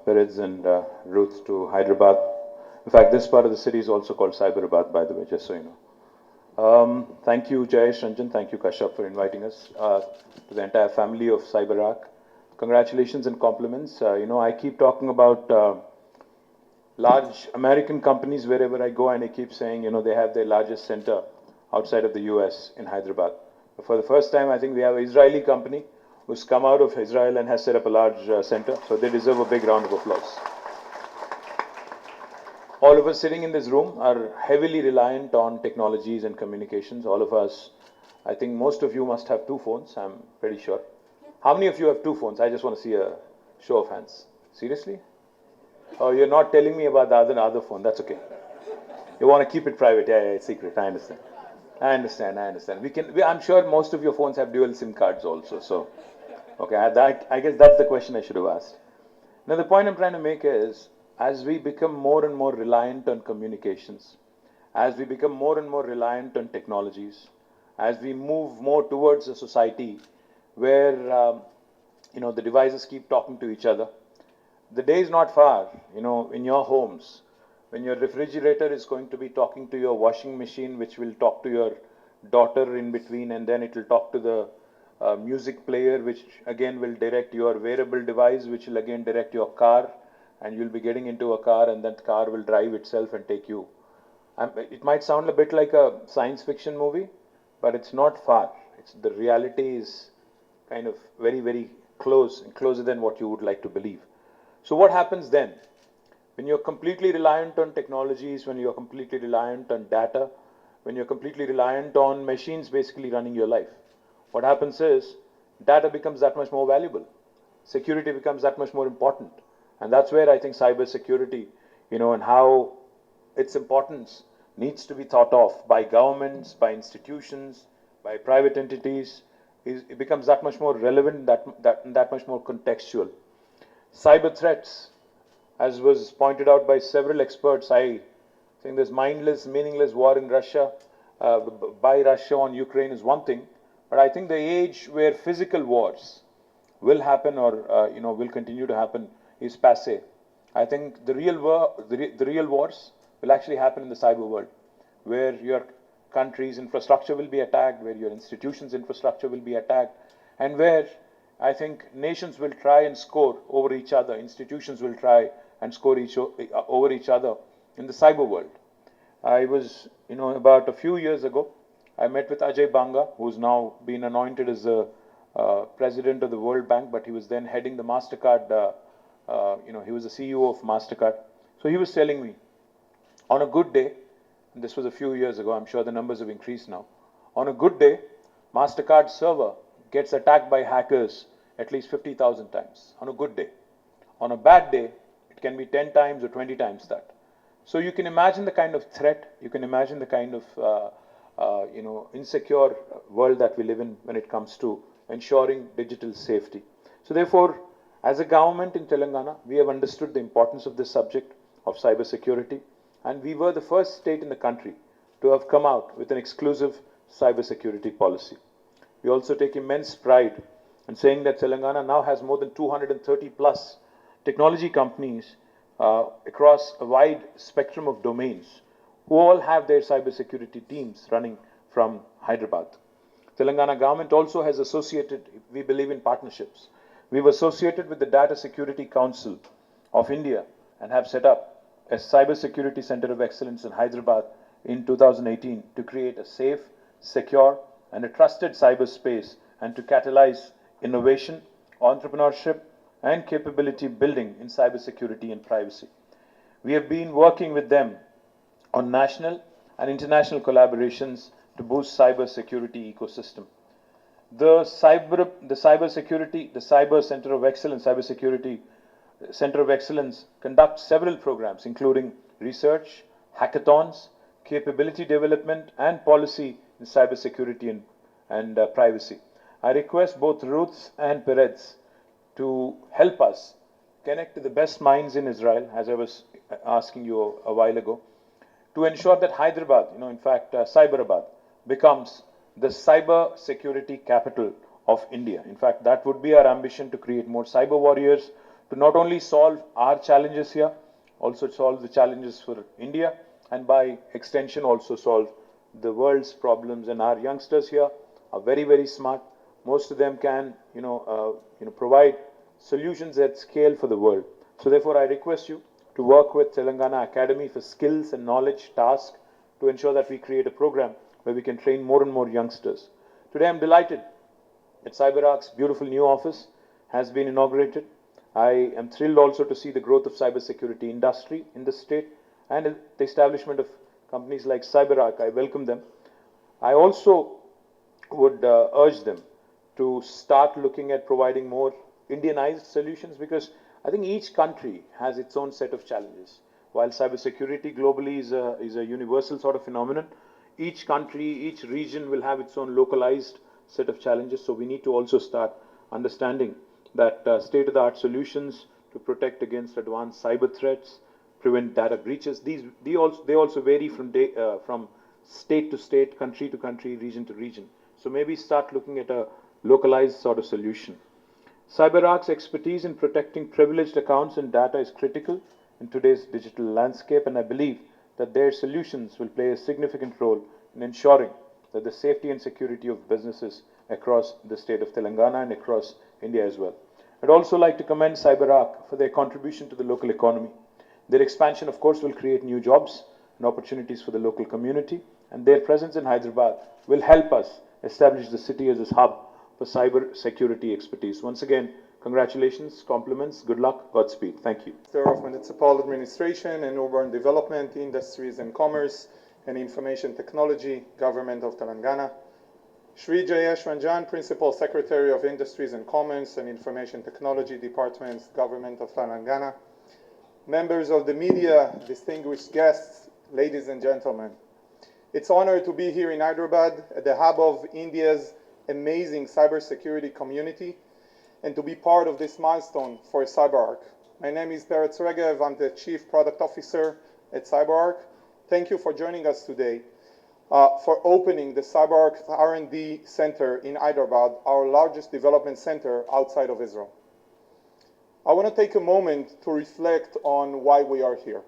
Perez and Ruth to Hyderabad. In fact, this part of the city is also called Cyberabad, by the way, just so you know. Thank you, Jayesh Ranjan. Thank you, Kashyap, for inviting us to the entire family of CyberArk. Congratulations and compliments. I keep talking about large American companies wherever I go, and I keep saying, they have their largest center outside of the US in Hyderabad. For the first time, I think we have an Israeli company who's come out of Israel and has set up a large center, so they deserve a big round of applause. All of us sitting in this room are heavily reliant on technologies and communications. All of us, I think most of you must have two phones, I'm pretty sure. How many of you have two phones? I just want to see a show of hands. Seriously? Oh, you're not telling me about the other phone. That's okay. You want to keep it private. Yeah, it's secret. I understand. I'm sure most of your phones have dual SIM cards also. So, okay, I guess that's the question I should have asked. Now, the point I'm trying to make is, as we become more and more reliant on communications, as we become more and more reliant on technologies, as we move more towards a society where, the devices keep talking to each other, the day is not far, in your homes, when your refrigerator is going to be talking to your washing machine, which will talk to your daughter in between, and then it will talk to the music player, which again will direct your wearable device, which will again direct your car, and you'll be getting into a car, and that car will drive itself and take you. It might sound a bit like a science fiction movie, but it's not far. The reality is kind of very, very close, and closer than what you would like to believe. So what happens then? When you're completely reliant on technologies, when you're completely reliant on data, when you're completely reliant on machines basically running your life, what happens is data becomes that much more valuable. Security becomes that much more important. And that's where I think cybersecurity, and how its importance needs to be thought of by governments, by institutions, by private entities. It becomes that much more relevant, that much more contextual. Cyber threats, as was pointed out by several experts, I think this mindless, meaningless war in Russia, by Russia on Ukraine is one thing, but I think the age where physical wars will happen or will continue to happen is passé. I think the real wars will actually happen in the cyber world, where your country's infrastructure will be attacked, where your institutions' infrastructure will be attacked, and where I think nations will try and score over each other, institutions will try and score over each other in the cyber world. I was, about a few years ago, I met with Ajay Banga, who's now been anointed as the president of the World Bank, but he was then heading the MasterCard. He was the CEO of MasterCard. So he was telling me, on a good day, and this was a few years ago, I'm sure the numbers have increased now. On a good day, MasterCard server gets attacked by hackers at least 50,000 times. On a good day. On a bad day, it can be 10 times or 20 times that. So you can imagine the kind of threat, you can imagine the kind of insecure world that we live in when it comes to ensuring digital safety. So therefore, as a government in Telangana, we have understood the importance of this subject of cybersecurity, and we were the first state in the country to have come out with an exclusive cybersecurity policy. We also take immense pride in saying that Telangana now has more than 230 plus technology companies across a wide spectrum of domains who all have their cybersecurity teams running from Hyderabad. Telangana government also has associated, we believe in partnerships. We've associated with the Data Security Council of India and have set up a cybersecurity center of excellence in Hyderabad in 2018 to create a safe, secure, and a trusted cyberspace and to catalyze innovation, entrepreneurship, and capability building in cybersecurity and privacy. We have been working with them on national and international collaborations to boost cybersecurity ecosystem. The Cyber Center of Excellence, Cybersecurity Center of Excellence conducts several programs, including research, hackathons, capability development, and policy in cybersecurity and privacy. I request both Ruth and Perez to help us connect to the best minds in Israel, as I was asking you a while ago, to ensure that Hyderabad, Cyberabad, becomes the cyber security capital of India. In fact, that would be our ambition, to create more cyber warriors, to not only solve our challenges here, also solve the challenges for India, and by extension also solve the world's problems. And our youngsters here are very, very smart. Most of them can, provide solutions at scale for the world. So therefore, I request you to work with Telangana Academy for Skills and Knowledge Task to ensure that we create a program where we can train more and more youngsters. Today, I'm delighted that CyberArk's beautiful new office has been inaugurated. I am thrilled also to see the growth of cybersecurity industry in the state and the establishment of companies like CyberArk. I welcome them. I also would urge them to start looking at providing more Indianized solutions, because I think each country has its own set of challenges. While cybersecurity globally is a universal sort of phenomenon, each country, each region will have its own localized set of challenges. So we need to also start understanding that state-of-the-art solutions to protect against advanced cyber threats, prevent data breaches. They also vary from state to state, country to country, region to region. So maybe start looking at a localized sort of solution. CyberArk's expertise in protecting privileged accounts and data is critical in today's digital landscape, and I believe that their solutions will play a significant role in ensuring that the safety and security of businesses across the state of Telangana and across India as well. I'd also like to commend CyberArk for their contribution to the local economy. Their expansion, of course, will create new jobs and opportunities for the local community, and their presence in Hyderabad will help us establish the city as a hub for cyber security expertise. Once again, congratulations, compliments, good luck, Godspeed. Thank you. Minister of Municipal Administration and Urban Development, Industries and Commerce and Information Technology, Government of Telangana. Shri Jayesh Ranjan, Principal Secretary of Industries and Commerce and Information Technology Departments, Government of Telangana. Members of the media, distinguished guests, ladies and gentlemen. It's an honor to be here in Hyderabad, at the hub of India's amazing cybersecurity community, and to be part of this milestone for CyberArk. My name is Peretz Regev. I'm the Chief Product Officer at CyberArk. Thank you for joining us today for opening the CyberArk R&D Center in Hyderabad, our largest development center outside of Israel. I want to take a moment to reflect on why we are here.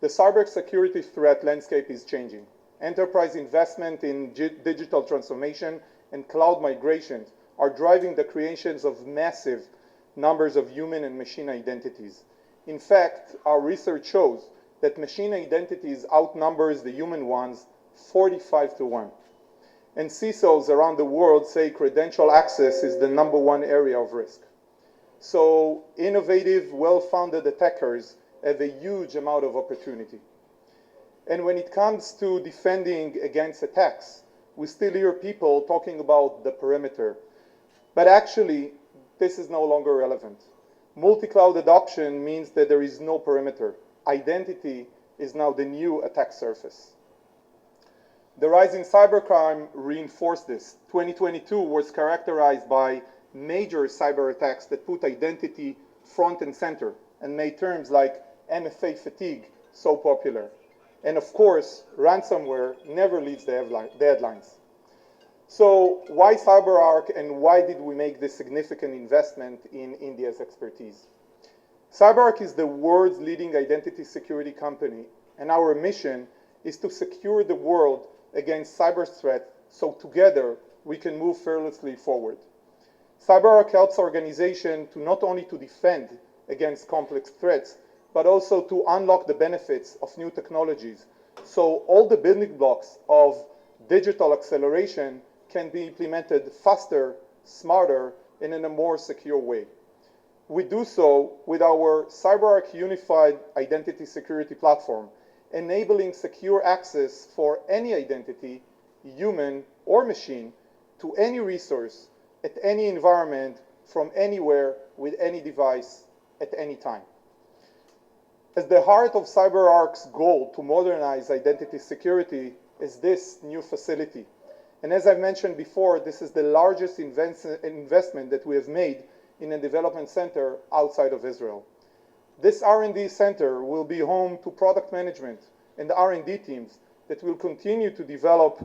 The cybersecurity threat landscape is changing. Enterprise investment in digital transformation and cloud migration are driving the creations of massive numbers of human and machine identities. In fact, our research shows that machine identities outnumbers the human ones 45-1. And CISOs around the world say credential access is the #1 area of risk. So innovative, well-founded attackers have a huge amount of opportunity. And when it comes to defending against attacks, we still hear people talking about the perimeter. But actually, this is no longer relevant. Multi-cloud adoption means that there is no perimeter. Identity is now the new attack surface. The rise in cybercrime reinforced this. 2022 was characterized by major cyber attacks that put identity front and center and made terms like MFA fatigue so popular. And of course, ransomware never leaves the headlines. So why CyberArk, and why did we make this significant investment in India's expertise? CyberArk is the world's leading identity security company, and our mission is to secure the world against cyber threat, so together we can move fearlessly forward. CyberArk helps organizations to not only to defend against complex threats, but also to unlock the benefits of new technologies. So all the building blocks of digital acceleration can be implemented faster, smarter, and in a more secure way. We do so with our CyberArk Unified Identity Security Platform, enabling secure access for any identity, human or machine, to any resource, at any environment, from anywhere, with any device, at any time. At the heart of CyberArk's goal to modernize identity security is this new facility. And as I mentioned before, this is the largest investment that we have made in a development center outside of Israel. This R&D center will be home to product management and the R&D teams that will continue to develop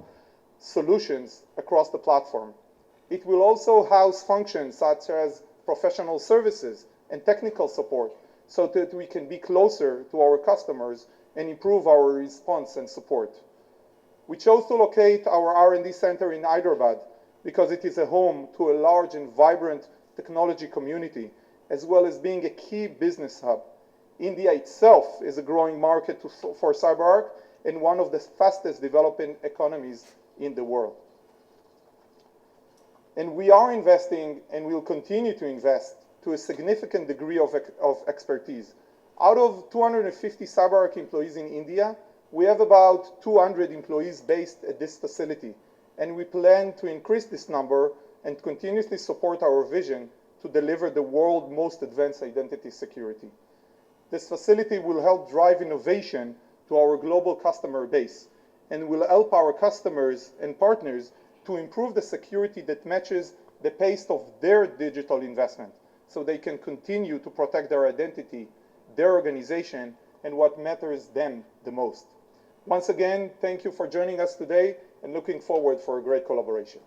solutions across the platform. It will also house functions such as professional services and technical support so that we can be closer to our customers and improve our response and support. We chose to locate our R&D center in Hyderabad because it is a home to a large and vibrant technology community, as well as being a key business hub. India itself is a growing market for CyberArk and one of the fastest developing economies in the world. And we are investing and will continue to invest to a significant degree of expertise. Out of 250 CyberArk employees in India, we have about 200 employees based at this facility, and we plan to increase this number and continuously support our vision to deliver the world's most advanced identity security. This facility will help drive innovation to our global customer base and will help our customers and partners to improve the security that matches the pace of their digital investment so they can continue to protect their identity, their organization, and what matters them the most. Once again, thank you for joining us today and looking forward for a great collaboration.